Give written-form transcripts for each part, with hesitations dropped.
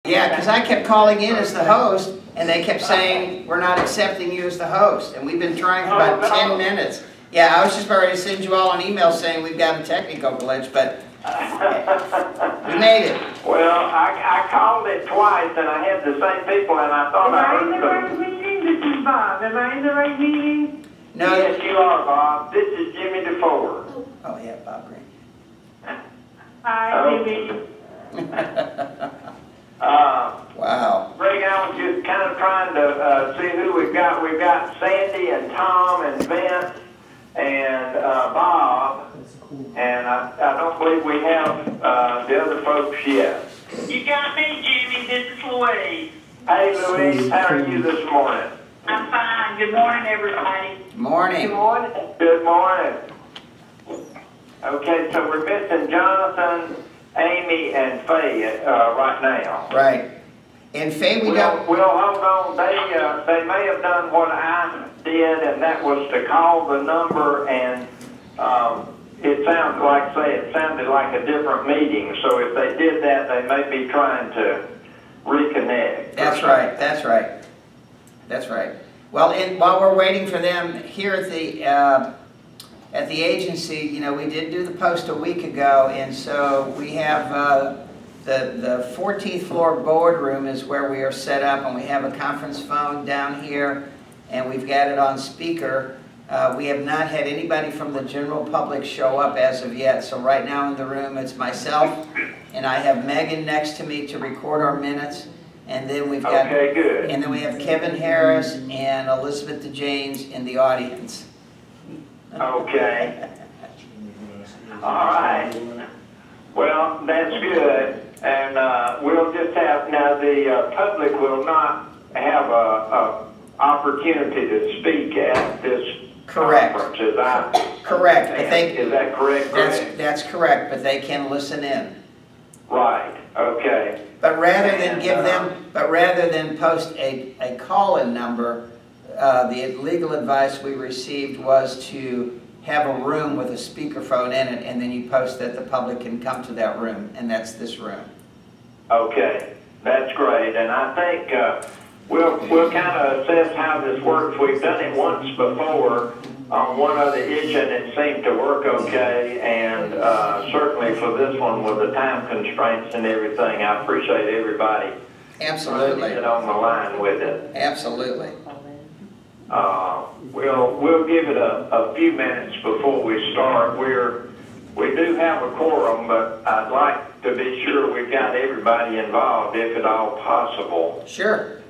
Yeah, because I kept calling in as the host, and they kept saying, we're not accepting you as the host. And we've been trying for about 10 minutes. Yeah, I was just about ready to send you all an email saying we've got a technical glitch, but we made it. Well, I called it twice, and I had the same people, and I thought I heard them. Am I in the right meeting? This is Bob. Am I in the right meeting? No. Yes, you are, Bob. This is Jimmy DeFord. Oh, yeah, Bob Green. Hi, Jimmy. Wow. Greg, I was just kind of trying to see who we've got. We've got Sandy and Tom and Vince and Bob, and I don't believe we have the other folks yet. You got me, Jimmy. This is Louise. Hey, Louise, how are you this morning? I'm fine. Good morning, everybody. Morning. Good morning. Good morning. Okay, so we're missing Jonathan, Amy, and Faye right now. Right. And Faye, we don't... We'll hold on. They may have done what I did, and that was to call the number, and it sounds like, it sounded like a different meeting. So if they did that, they may be trying to reconnect. That's right. That's right. That's right. Well, and while we're waiting for them here at the agency, you know, we did do the post a week ago, and so we have the 14th floor boardroom is where we are set up, and we have a conference phone down here, and we've got it on speaker. We have not had anybody from the general public show up as of yet, so right now in the room it's myself, and I have Megan next to me to record our minutes, and then we've got, okay, good. And then we have Kevin Harris and Elizabeth DeJanes in the audience. Okay. All right. Well, that's good. And we'll just have, now the public will not have a opportunity to speak at this conference. Is that correct? Is that correct? That's correct, but they can listen in. Right. Okay. But rather than post a call-in number, the legal advice we received was to have a room with a speakerphone in it, and then you post that the public can come to that room, and that's this room. Okay, that's great. And I think we'll kind of assess how this works. We've done it once before on one other issue, and it seemed to work okay. And certainly for this one, with the time constraints and everything, I appreciate everybody Absolutely. Get on the line with it. Absolutely. We'll give it a few minutes before we start. We do have a quorum, but I'd like to be sure we've got everybody involved, if at all possible. Sure.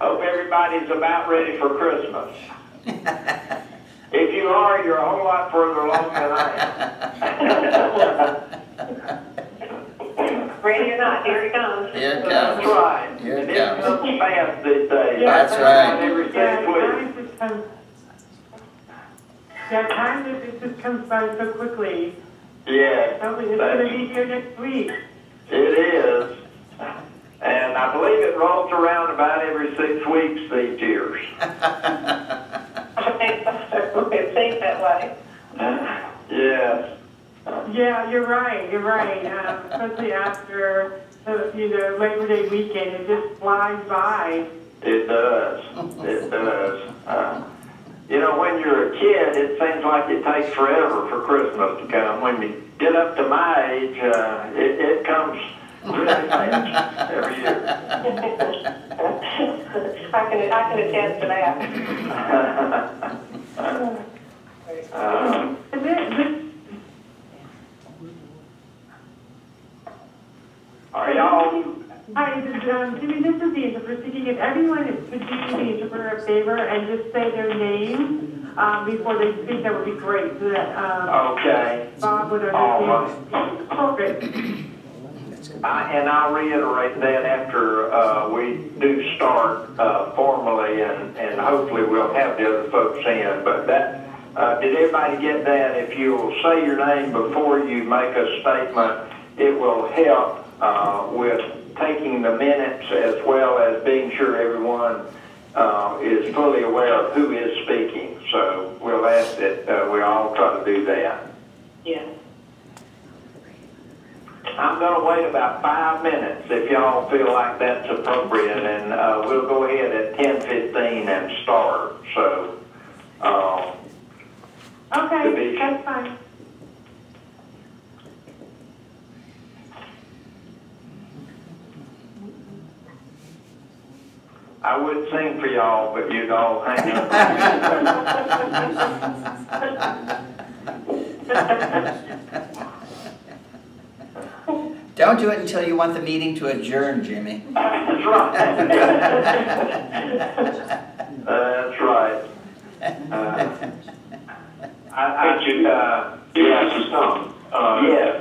Hope everybody's about ready for Christmas. If you are, you're a whole lot further along than I am. Ready or not, here it comes. Here it comes. That's right. Here it It comes. comes fast these days. That's right. Every 6 weeks. Time it just comes by so quickly. Yeah. Oh, it's going to be here next week. It is. And I believe it rolls around about every 6 weeks these years. It seems that way. Yes. Yeah, you're right. You're right. Especially after Labor Day weekend, it just flies by. It does. It does. When you're a kid, it seems like it takes forever for Christmas to come. When you get up to my age, it comes really fast every year. I can attest to that. Are y'all? Hi, Jimmy, this is the interpreter speaking. If everyone could do the interpreter a favor and just say their name before they speak, that would be great. So that Okay. Bob would understand. Perfect. And I'll reiterate that after we do start formally, and hopefully we'll have the other folks in. But that, did everybody get that? If you'll say your name before you make a statement, it will help with taking the minutes, as well as being sure everyone is fully aware of who is speaking. So we'll ask that we all try to do that. Yeah. I'm going to wait about 5 minutes if y'all feel like that's appropriate, and we'll go ahead at 10:15 and start. So, Okay, that's fine. I would sing for y'all, but you'd all hang up. Don't do it until you want the meeting to adjourn, Jimmy. That's right. That's right.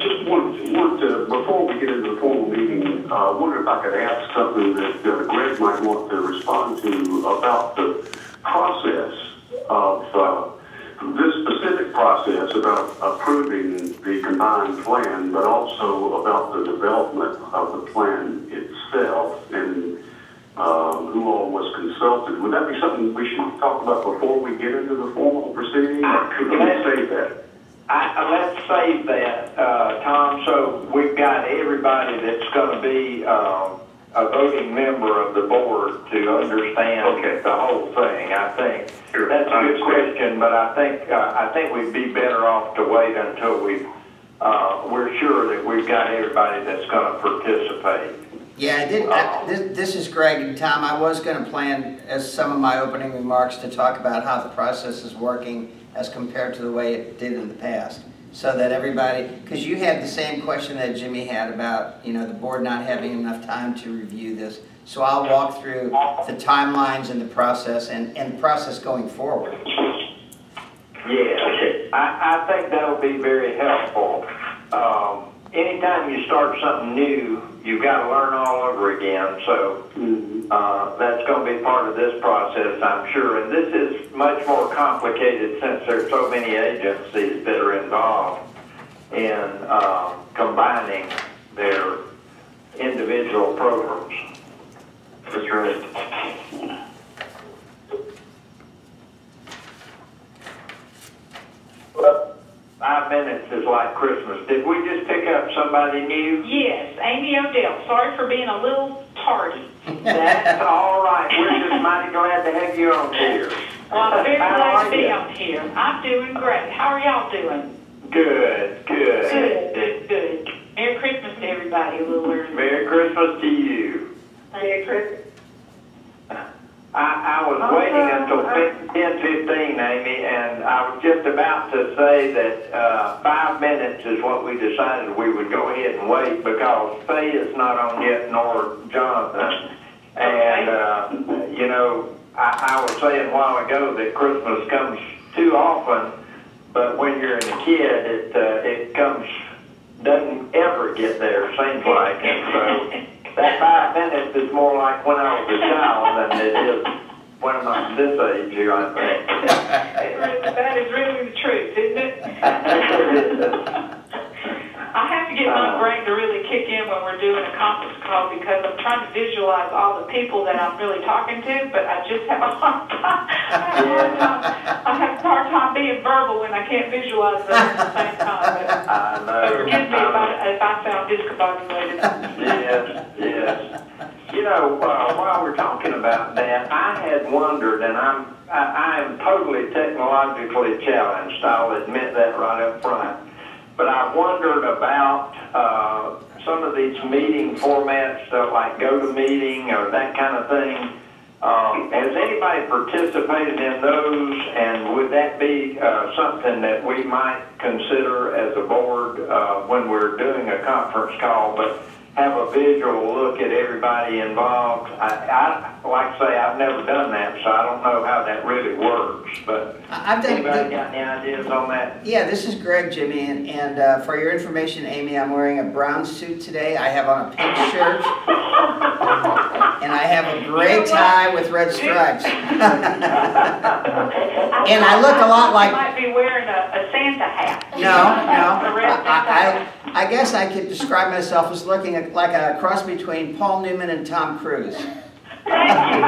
Just wanted to, before we get into the formal meeting, wondered if I could ask something that Greg might want to respond to about the process of this specific process about approving the combined plan, but also about the development of the plan itself and who all was consulted. Would that be something we should talk about before we get into the formal proceeding, or could we save that? Let's save that, Tom. So we've got everybody that's going to be a voting member of the board to understand the whole thing. I think that's a good question, but I think we'd be better off to wait until we're sure that we've got everybody that's going to participate. Yeah, I did. This is Greg and Tom. I was going to plan as some of my opening remarks to talk about how the process is working as compared to the way it did in the past, so that everybody, because you had the same question that Jimmy had about, the board not having enough time to review this. So I'll walk through the timelines and the process and the process going forward. Yeah, I think that'll be very helpful. Anytime you start something new, you've got to learn all over again. So that's going to be part of this process, I'm sure. And this is much more complicated since there's so many agencies that are involved in combining their individual programs. That's right. 5 minutes is like Christmas. Did we just pick up somebody new? Yes, Amy Odell. Sorry for being a little tardy. That's all right. We're just mighty glad to have you on here. Well, I'm very glad to be on here. I'm doing great. How are y'all doing? Good. Good. Merry Christmas to everybody a little early. Merry Christmas to you. Merry Christmas. I was waiting until 10:15, Amy, and I was just about to say that 5 minutes is what we decided we would go ahead and wait because Faye is not on yet, nor Jonathan. And, I was saying a while ago that Christmas comes too often, but when you're a kid, it doesn't ever get there, seems like. And so that 5 minutes is more like when I was a child than it is when I'm this age here, I think. That is really the truth, isn't it? I have to get my brain to really kick in when we're doing a conference call because I'm trying to visualize all the people that I'm really talking to, but I just have a hard time. I have a hard time being verbal when I can't visualize them at the same time. But, I know. so forgive me if I sound discombobulated. Yes. While we're talking about that, I had wondered, and I am totally technologically challenged. I'll admit that right up front. But I wondered about some of these meeting formats, like GoToMeeting or that kind of thing. Has anybody participated in those, and would that be something that we might consider as a board when we're doing a conference call, but have a visual look at everybody involved? I like to say I've never done that, so I don't know how that really works, but anybody got any ideas on that? Yeah, this is Greg, Jimmy, and for your information, Amy, I'm wearing a brown suit today. I have on a pink shirt, and I have a gray tie with red stripes. And I look a lot like... You might be wearing a Santa hat. No. I guess I could describe myself as looking like a cross between Paul Newman and Tom Cruise. Thank you.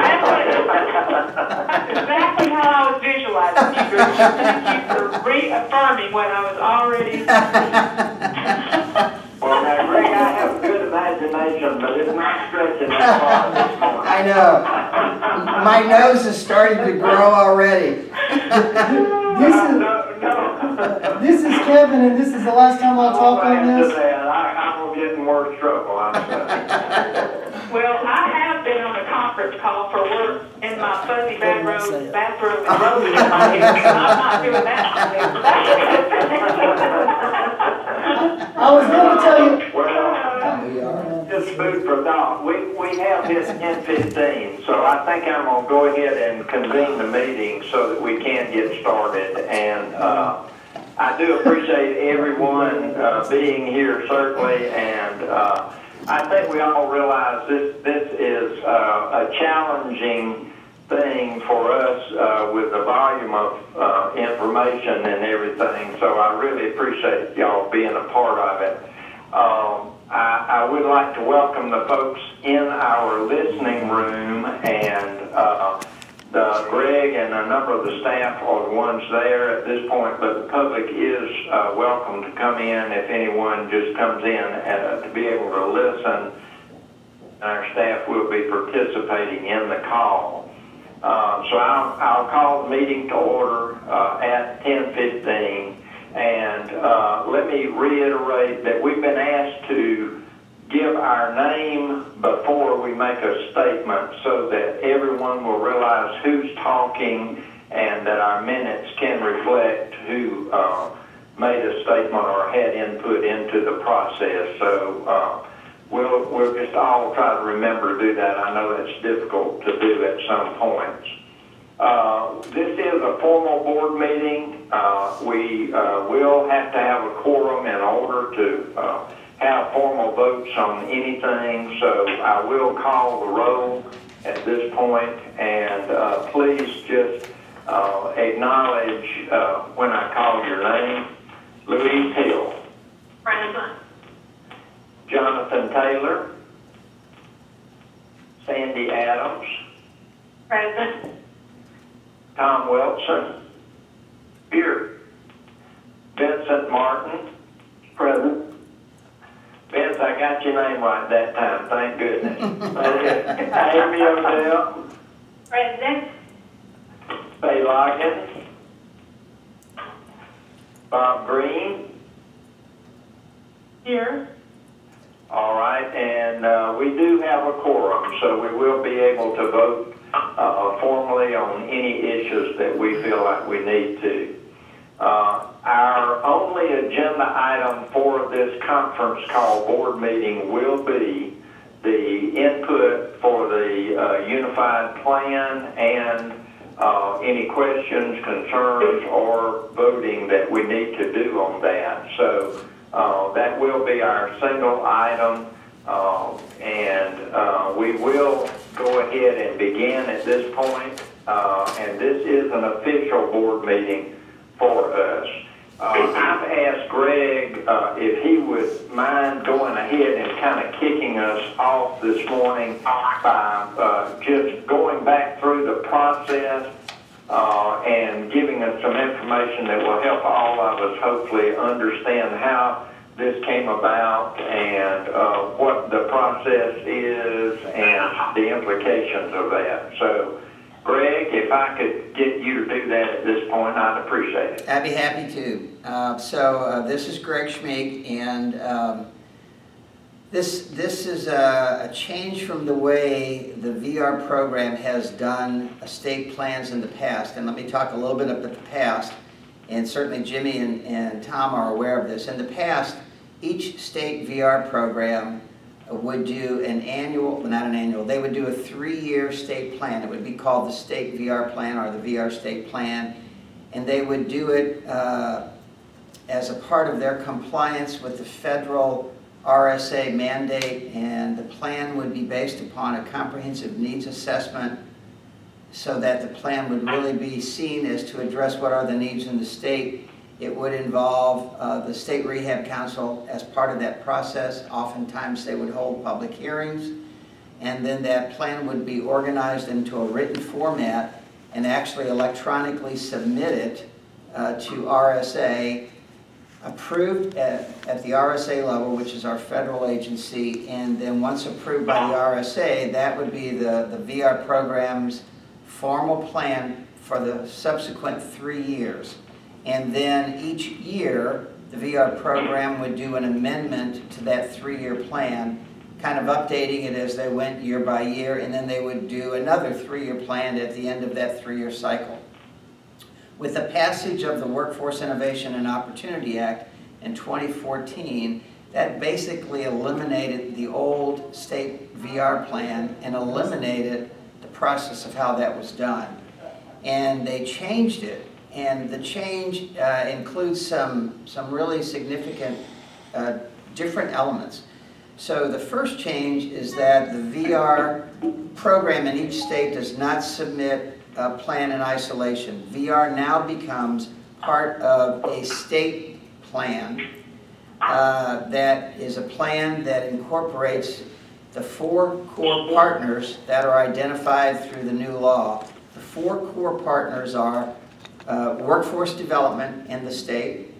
That's exactly how I was visualizing you, Bruce. Thank you for reaffirming what I was already. Well, now, Greg, I imagination, but it's not stretching that far this morning. I know. My nose is starting to grow already. This is Kevin, and this is the last time I'll talk on this. I'm gonna get in worse trouble, I'm sorry. Well, I have been on a conference call for work in my fuzzy bathroom and robe in my hair, so I'm not doing that. I was going to tell you. Well, just food for thought. We have this 10:15, so I think I'm gonna go ahead and convene the meeting so that we can get started. And I do appreciate everyone being here, certainly, and I think we all realize this is a challenging thing for us with the volume of information and everything, so I really appreciate y'all being a part of it. I would like to welcome the folks in our listening room, and Greg and a number of the staff are the ones there at this point, but the public is welcome to come in if anyone just comes in to be able to listen. Our staff will be participating in the call. So I'll call the meeting to order at 10:15. And let me reiterate that we've been asked to give our name before we make a statement so that everyone will realize who's talking and that our minutes can reflect who made a statement or had input into the process. So we'll just all try to remember to do that. I know it's difficult to do at some points. This is a formal board meeting. We will have to have a quorum in order to have formal votes on anything, so I will call the roll at this point, and please just acknowledge when I call your name. Louise Hill. Present. Jonathan Taylor. Sandy Adams. Present. Tom Wilson. Here. Vincent Martin. Present. Vince, I got your name right that time, thank goodness. Amy Odell. Present. Faye Loggins. Bob Green. Here. All right, and we do have a quorum, so we will be able to vote formally on any issues that we feel like we need to. Our only agenda item for this conference call board meeting will be the input for the unified plan and any questions, concerns, or voting that we need to do on that. So that will be our single item, and we will go ahead and begin at this point, and this is an official board meeting for us. I've asked Greg if he would mind going ahead and kind of kicking us off this morning by just going back through the process and giving us some information that will help all of us hopefully understand how this came about and what the process is and the implications of that. So, Greg, if I could get you to do that at this point, I'd appreciate it. I'd be happy to. This is Greg Schmeek, and this is a change from the way the VR program has done estate plans in the past. And let me talk a little bit about the past, and certainly Jimmy and Tom are aware of this. In the past, each state VR program would do an annual, not an annual, they would do a 3-year state plan. It would be called the state VR plan or the VR state plan, and they would do it as a part of their compliance with the federal RSA mandate, and the plan would be based upon a comprehensive needs assessment so that the plan would really be seen as to address what are the needs in the state. It would involve the State Rehab Council as part of that process. Oftentimes they would hold public hearings, and then that plan would be organized into a written format and actually electronically submit it to RSA. approved at the RSA level, which is our federal agency, and then once approved by the RSA, that would be the VR program's formal plan for the subsequent 3 years. And then each year, the VR program would do an amendment to that 3-year plan, kind of updating it as they went year by year, and then they would do another 3-year plan at the end of that 3-year cycle. With the passage of the Workforce Innovation and Opportunity Act in 2014, that basically eliminated the old state VR plan and eliminated the process of how that was done. And they changed it, and the change includes some really significant different elements. So the first change is that the VR program in each state does not submit a plan in isolation. VR now becomes part of a state plan that is a plan that incorporates the 4 core partners that are identified through the new law. The 4 core partners are workforce development in the state,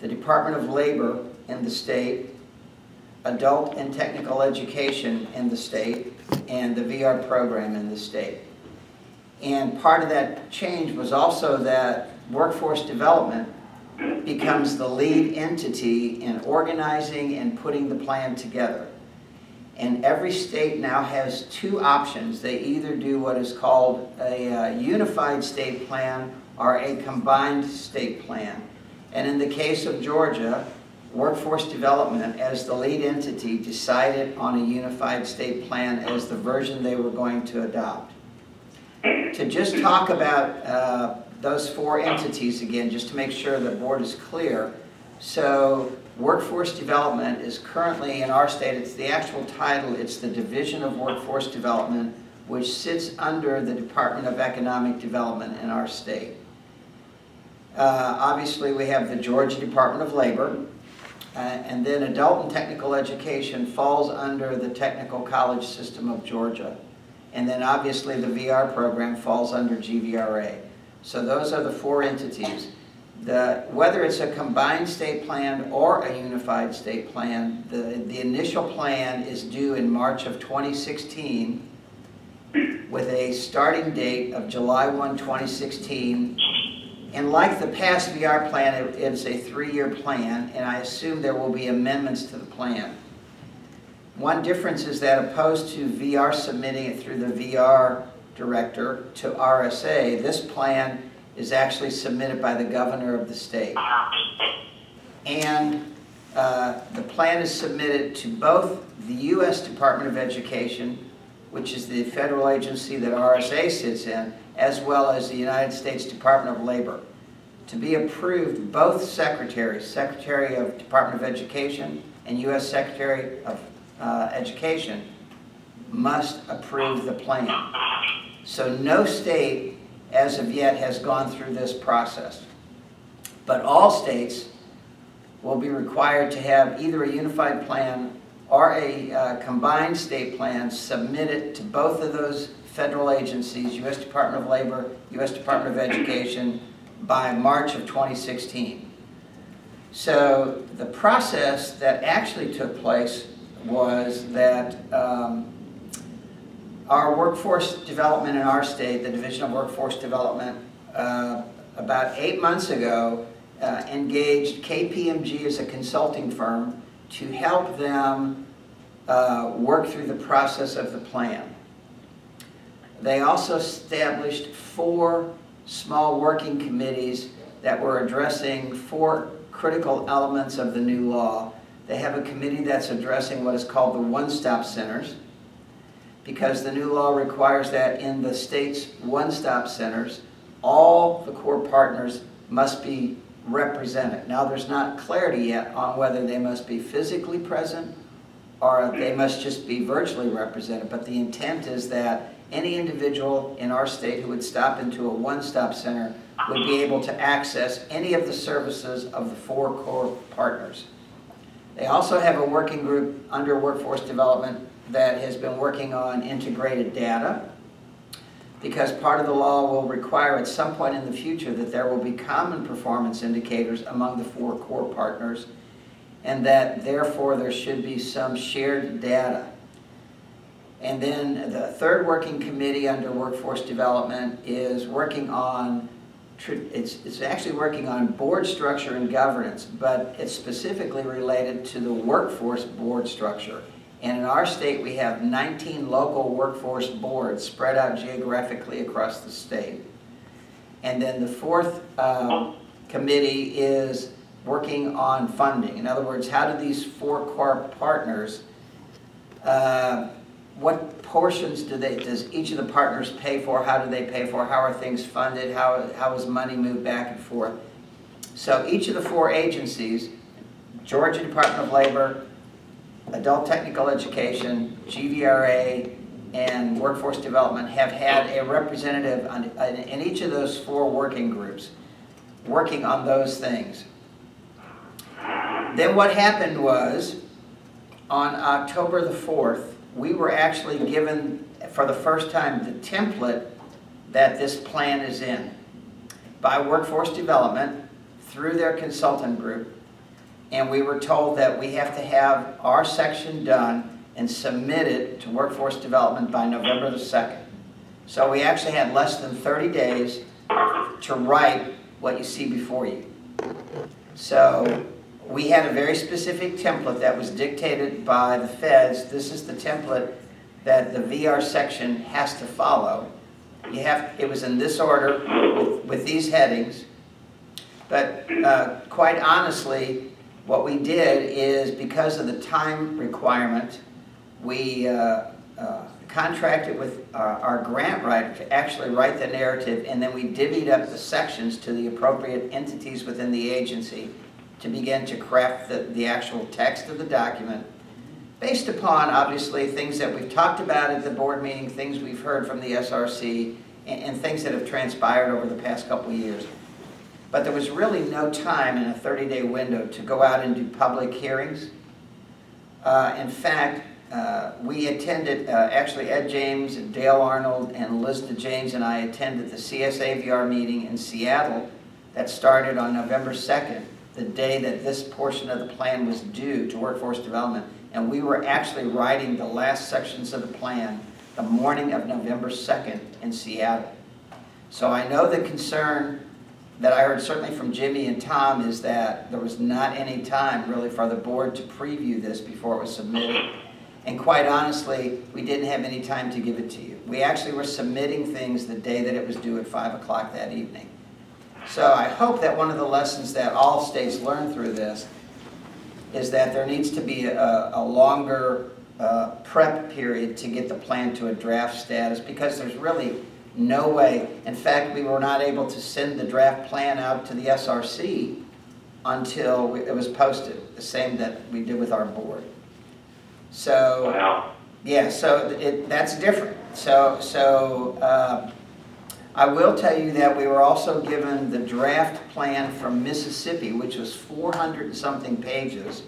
the Department of Labor in the state, adult and technical education in the state, and the VR program in the state. And part of that change was also that workforce development becomes the lead entity in organizing and putting the plan together. And every state now has 2 options. They either do what is called a unified state plan or a combined state plan. And in the case of Georgia, Workforce Development, as the lead entity, decided on a unified state plan as the version they were going to adopt. To just talk about those 4 entities again, just to make sure the board is clear. So Workforce Development is currently in our state, it's the actual title, it's the Division of Workforce Development, which sits under the Department of Economic Development in our state. Obviously we have the Georgia Department of Labor, and then Adult and Technical Education falls under the Technical College System of Georgia. And then obviously the VR program falls under GVRA. So those are the 4 entities. Whether it's a combined state plan or a unified state plan, the initial plan is due in March of 2016 with a starting date of July 1, 2016. And like the past VR plan, it's a 3-year plan, and I assume there will be amendments to the plan. One difference is that opposed to VR submitting it through the VR director to RSA, this plan is actually submitted by the governor of the state. And the plan is submitted to both the U.S. Department of Education, which is the federal agency that RSA sits in, as well as the United States Department of Labor. To be approved, both secretaries, Secretary of Department of Education and U.S. Secretary of Education, must approve the plan. So no state, as of yet, has gone through this process. But all states will be required to have either a unified plan or a combined state plan submitted to both of those federal agencies, U.S. Department of Labor, U.S. Department of Education, by March of 2016. So the process that actually took place was that our workforce development in our state, the Division of Workforce Development, about 8 months ago engaged KPMG as a consulting firm to help them work through the process of the plan. They also established 4 small working committees that were addressing 4 critical elements of the new law. They have a committee that's addressing what is called the one-stop centers, because the new law requires that in the state's one-stop centers, all the core partners must be represented. Now, there's not clarity yet on whether they must be physically present or they must just be virtually represented, but the intent is that any individual in our state who would stop into a one-stop center would be able to access any of the services of the 4 core partners. They also have a working group under Workforce Development that has been working on integrated data. because part of the law will require at some point in the future that there will be common performance indicators among the 4 core partners, and that therefore there should be some shared data. And then the third working committee under workforce development is working on, it's actually working on board structure and governance, but it's specifically related to the workforce board structure. And in our state, we have 19 local workforce boards spread out geographically across the state. And then the fourth committee is working on funding. In other words, how do these 4 core partners, what portions does each of the partners pay for? How do they pay for? How are things funded? How is money moved back and forth? So each of the 4 agencies, Georgia Department of Labor, Adult Technical Education, GVRA, and Workforce Development have had a representative in each of those 4 working groups working on those things. Then what happened was, on October the 4th, we were actually given, for the first time, the template that this plan is in by Workforce Development through their consultant group. And we were told that we have to have our section done and submitted to Workforce Development by November the 2nd. So we actually had less than 30 days to write what you see before you. So we had a very specific template that was dictated by the feds. This is the template that the VR section has to follow. It was in this order with these headings. But quite honestly, what we did is, because of the time requirement, we contracted with our grant writer to actually write the narrative, and then we divvied up the sections to the appropriate entities within the agency to begin to craft the actual text of the document, based upon, obviously, things that we've talked about at the board meeting, things we've heard from the SRC, and things that have transpired over the past couple of years. But there was really no time in a 30-day window to go out and do public hearings. In fact, we attended, actually Ed James and Dale Arnold and Elizabeth James and I attended the CSAVR meeting in Seattle that started on November 2nd, the day that this portion of the plan was due to Workforce Development. And we were actually writing the last sections of the plan the morning of November 2nd in Seattle. So I know the concern that I heard certainly from Jimmy and Tom is that there was not any time really for the board to preview this before it was submitted. And quite honestly, we didn't have any time to give it to you. We actually were submitting things the day that it was due at 5 o'clock that evening. So I hope that one of the lessons that all states learn through this is that there needs to be a longer prep period to get the plan to a draft status, because there's really no way. In fact, we were not able to send the draft plan out to the SRC until it was posted, the same that we did with our board. So, Wow. yeah, so that's different. So I will tell you that we were also given the draft plan from Mississippi, which was 400 and something pages,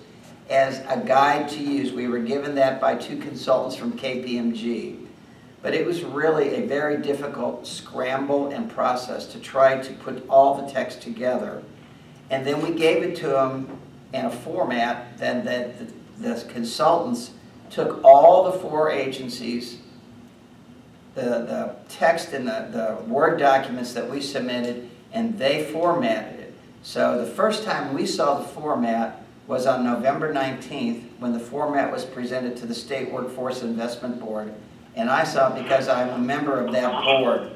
as a guide to use. We were given that by 2 consultants from KPMG. But it was really a very difficult scramble and process to try to put all the text together. And then we gave it to them in a format that the consultants took all the 4 agencies, the text in the Word documents that we submitted, and they formatted it. So the first time we saw the format was on November 19th, when the format was presented to the State Workforce Investment Board. And I saw it because I'm a member of that board.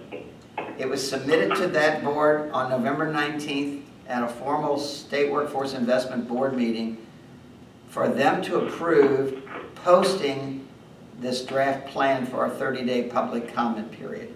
It was submitted to that board on November 19th at a formal State Workforce Investment Board meeting for them to approve posting this draft plan for our 30-day public comment period.